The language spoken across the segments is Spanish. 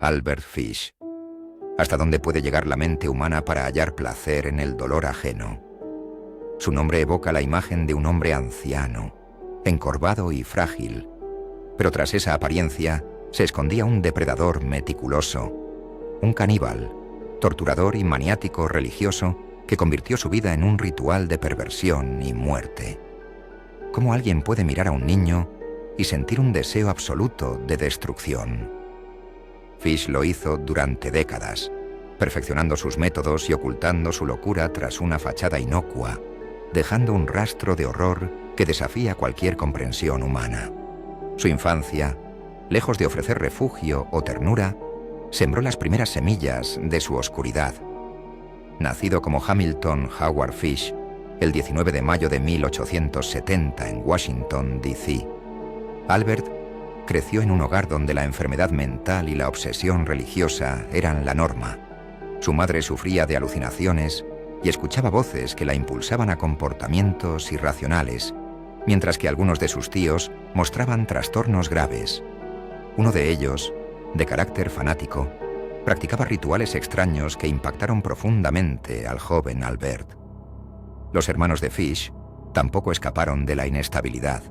Albert Fish. Hasta dónde puede llegar la mente humana para hallar placer en el dolor ajeno. Su nombre evoca la imagen de un hombre anciano, encorvado y frágil, pero tras esa apariencia se escondía un depredador meticuloso, un caníbal, torturador y maniático religioso que convirtió su vida en un ritual de perversión y muerte. ¿Cómo alguien puede mirar a un niño y sentir un deseo absoluto de destrucción? Fish lo hizo durante décadas, perfeccionando sus métodos y ocultando su locura tras una fachada inocua, dejando un rastro de horror que desafía cualquier comprensión humana. Su infancia, lejos de ofrecer refugio o ternura, sembró las primeras semillas de su oscuridad. Nacido como Hamilton Howard Fish el 19 de mayo de 1870 en Washington, D.C., Albert creció en un hogar donde la enfermedad mental y la obsesión religiosa eran la norma. Su madre sufría de alucinaciones y escuchaba voces que la impulsaban a comportamientos irracionales, mientras que algunos de sus tíos mostraban trastornos graves. Uno de ellos, de carácter fanático, practicaba rituales extraños que impactaron profundamente al joven Albert. Los hermanos de Fish tampoco escaparon de la inestabilidad.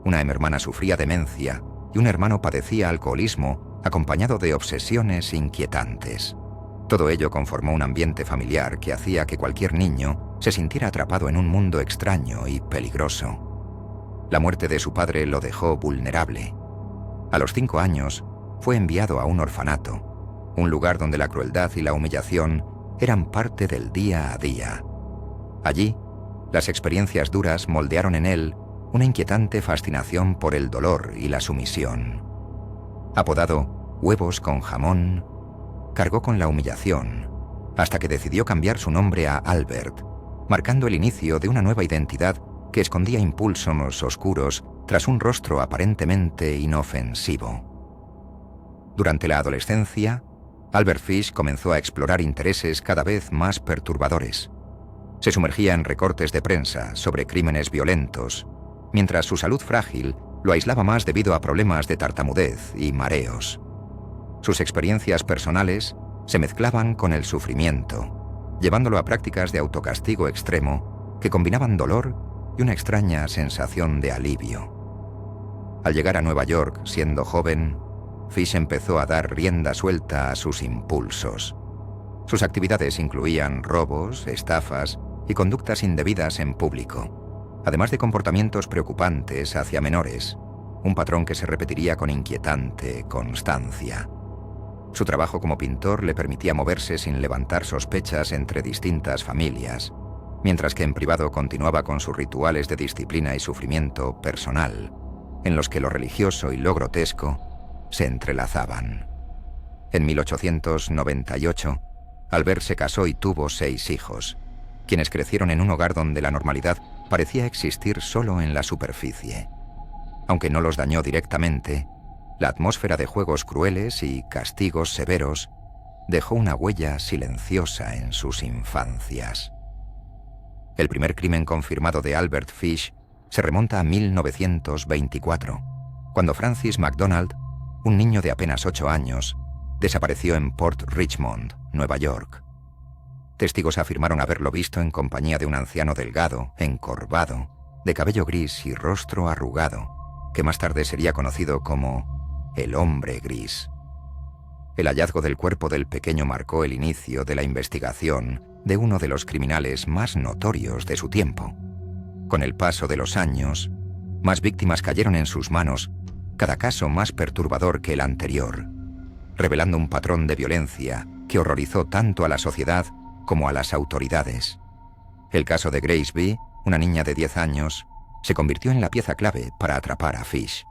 Una hermana sufría demencia y un hermano padecía alcoholismo acompañado de obsesiones inquietantes. Todo ello conformó un ambiente familiar que hacía que cualquier niño se sintiera atrapado en un mundo extraño y peligroso. La muerte de su padre lo dejó vulnerable. A los 5 años, fue enviado a un orfanato, un lugar donde la crueldad y la humillación eran parte del día a día. Allí, las experiencias duras moldearon en él una inquietante fascinación por el dolor y la sumisión. Apodado Huevos con Jamón, cargó con la humillación, hasta que decidió cambiar su nombre a Albert, marcando el inicio de una nueva identidad que escondía impulsos oscuros tras un rostro aparentemente inofensivo. Durante la adolescencia, Albert Fish comenzó a explorar intereses cada vez más perturbadores. Se sumergía en recortes de prensa sobre crímenes violentos, mientras su salud frágil lo aislaba más debido a problemas de tartamudez y mareos. Sus experiencias personales se mezclaban con el sufrimiento, llevándolo a prácticas de autocastigo extremo que combinaban dolor y una extraña sensación de alivio. Al llegar a Nueva York siendo joven, Fish empezó a dar rienda suelta a sus impulsos. Sus actividades incluían robos, estafas y conductas indebidas en público, además de comportamientos preocupantes hacia menores, un patrón que se repetiría con inquietante constancia. Su trabajo como pintor le permitía moverse sin levantar sospechas entre distintas familias, mientras que en privado continuaba con sus rituales de disciplina y sufrimiento personal, en los que lo religioso y lo grotesco se entrelazaban. En 1898, Albert se casó y tuvo 6 hijos, quienes crecieron en un hogar donde la normalidad parecía existir solo en la superficie. Aunque no los dañó directamente, la atmósfera de juegos crueles y castigos severos dejó una huella silenciosa en sus infancias. El primer crimen confirmado de Albert Fish se remonta a 1924, cuando Francis McDonald, un niño de apenas 8 años, desapareció en Port Richmond, Nueva York. Testigos afirmaron haberlo visto en compañía de un anciano delgado, encorvado, de cabello gris y rostro arrugado, que más tarde sería conocido como el hombre gris. El hallazgo del cuerpo del pequeño marcó el inicio de la investigación de uno de los criminales más notorios de su tiempo. Con el paso de los años, más víctimas cayeron en sus manos, cada caso más perturbador que el anterior, revelando un patrón de violencia que horrorizó tanto a la sociedad como a las autoridades. El caso de Grace B., una niña de 10 años, se convirtió en la pieza clave para atrapar a Fish.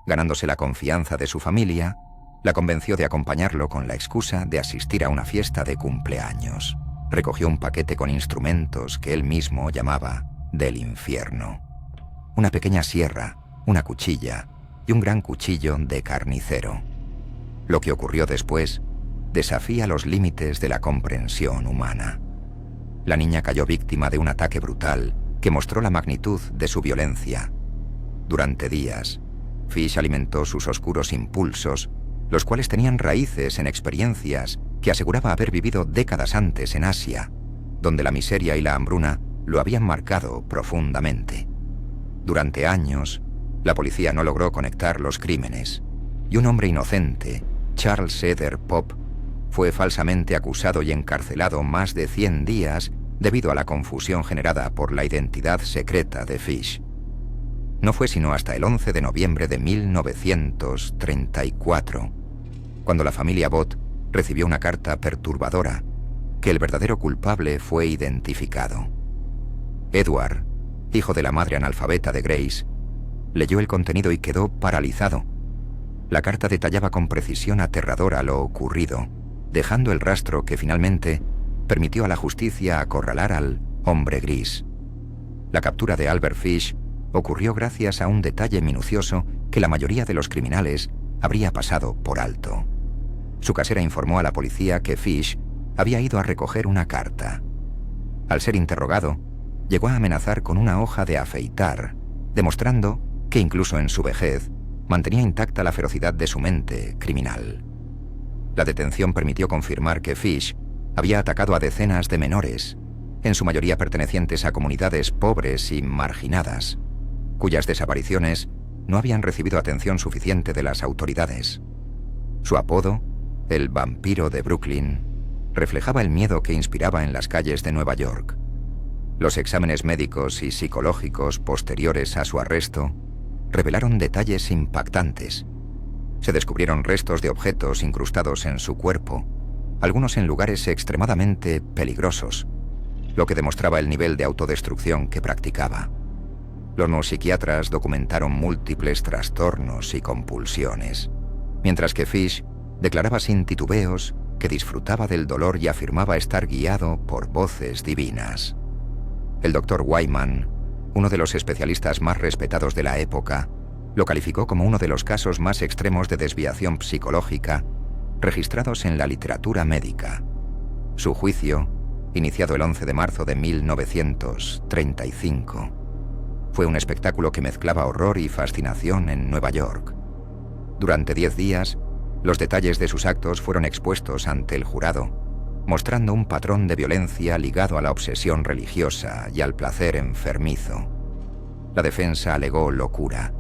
Ganándose la confianza de su familia, la convenció de acompañarlo con la excusa de asistir a una fiesta de cumpleaños. Recogió un paquete con instrumentos que él mismo llamaba del infierno. Una pequeña sierra, una cuchilla y un gran cuchillo de carnicero. Lo que ocurrió después desafía los límites de la comprensión humana. La niña cayó víctima de un ataque brutal que mostró la magnitud de su violencia. Durante días, Fish alimentó sus oscuros impulsos, los cuales tenían raíces en experiencias que aseguraba haber vivido décadas antes en Asia, donde la miseria y la hambruna lo habían marcado profundamente. Durante años, la policía no logró conectar los crímenes, y un hombre inocente, Charles Eder Pop, fue falsamente acusado y encarcelado más de 100 días debido a la confusión generada por la identidad secreta de Fish. No fue sino hasta el 11 de noviembre de 1934, cuando la familia Bott recibió una carta perturbadora, que el verdadero culpable fue identificado. Edward, hijo de la madre analfabeta de Grace, leyó el contenido y quedó paralizado. La carta detallaba con precisión aterradora lo ocurrido, dejando el rastro que finalmente permitió a la justicia acorralar al hombre gris. La captura de Albert Fish ocurrió gracias a un detalle minucioso que la mayoría de los criminales habría pasado por alto. Su casera informó a la policía que Fish había ido a recoger una carta. Al ser interrogado, llegó a amenazar con una hoja de afeitar, demostrando que incluso en su vejez mantenía intacta la ferocidad de su mente criminal. La detención permitió confirmar que Fish había atacado a decenas de menores, en su mayoría pertenecientes a comunidades pobres y marginadas, cuyas desapariciones no habían recibido atención suficiente de las autoridades. Su apodo, el vampiro de Brooklyn, reflejaba el miedo que inspiraba en las calles de Nueva York. Los exámenes médicos y psicológicos posteriores a su arresto revelaron detalles impactantes. Se descubrieron restos de objetos incrustados en su cuerpo, algunos en lugares extremadamente peligrosos, lo que demostraba el nivel de autodestrucción que practicaba. Los neuropsiquiatras documentaron múltiples trastornos y compulsiones, mientras que Fish declaraba sin titubeos que disfrutaba del dolor y afirmaba estar guiado por voces divinas. El Dr. Wyman, uno de los especialistas más respetados de la época, lo calificó como uno de los casos más extremos de desviación psicológica registrados en la literatura médica. Su juicio, iniciado el 11 de marzo de 1935, fue un espectáculo que mezclaba horror y fascinación en Nueva York. Durante 10 días, los detalles de sus actos fueron expuestos ante el jurado, mostrando un patrón de violencia ligado a la obsesión religiosa y al placer enfermizo. La defensa alegó locura,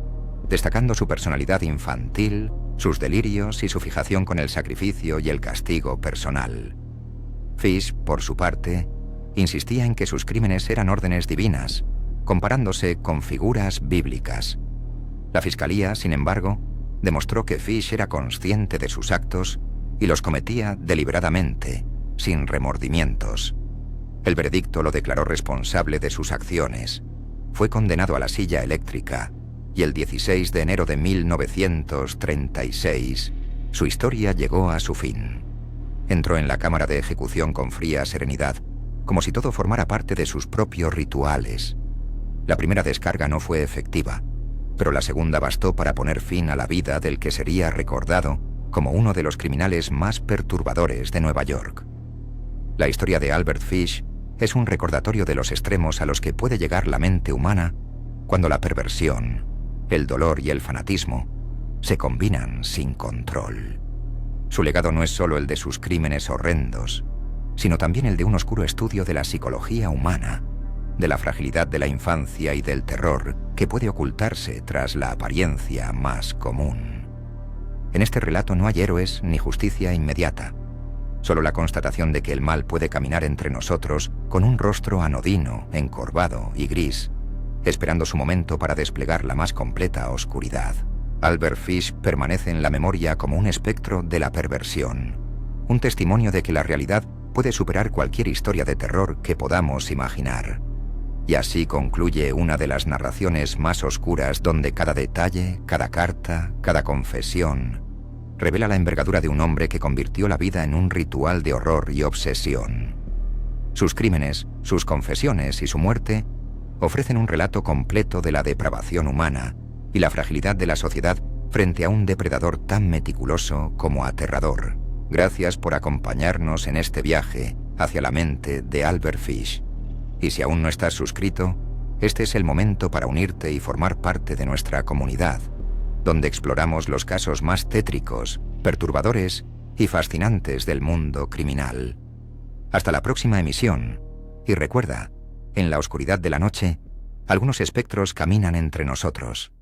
destacando su personalidad infantil, sus delirios y su fijación con el sacrificio y el castigo personal. Fish, por su parte, insistía en que sus crímenes eran órdenes divinas, comparándose con figuras bíblicas. La fiscalía, sin embargo, demostró que Fish era consciente de sus actos y los cometía deliberadamente, sin remordimientos. El veredicto lo declaró responsable de sus acciones. Fue condenado a la silla eléctrica y el 16 de enero de 1936, su historia llegó a su fin. Entró en la cámara de ejecución con fría serenidad, como si todo formara parte de sus propios rituales. La primera descarga no fue efectiva, pero la segunda bastó para poner fin a la vida del que sería recordado como uno de los criminales más perturbadores de Nueva York. La historia de Albert Fish es un recordatorio de los extremos a los que puede llegar la mente humana cuando la perversión, el dolor y el fanatismo se combinan sin control. Su legado no es solo el de sus crímenes horrendos, sino también el de un oscuro estudio de la psicología humana, de la fragilidad de la infancia y del terror que puede ocultarse tras la apariencia más común. En este relato no hay héroes ni justicia inmediata, solo la constatación de que el mal puede caminar entre nosotros con un rostro anodino, encorvado y gris, esperando su momento para desplegar la más completa oscuridad. Albert Fish permanece en la memoria como un espectro de la perversión, un testimonio de que la realidad puede superar cualquier historia de terror que podamos imaginar. Y así concluye una de las narraciones más oscuras donde cada detalle, cada carta, cada confesión revela la envergadura de un hombre que convirtió la vida en un ritual de horror y obsesión. Sus crímenes, sus confesiones y su muerte ofrecen un relato completo de la depravación humana y la fragilidad de la sociedad frente a un depredador tan meticuloso como aterrador. Gracias por acompañarnos en este viaje hacia la mente de Albert Fish. Y si aún no estás suscrito, este es el momento para unirte y formar parte de nuestra comunidad, donde exploramos los casos más tétricos perturbadores y fascinantes del mundo criminal. Hasta la próxima emisión. Y recuerda, en la oscuridad de la noche, algunos espectros caminan entre nosotros.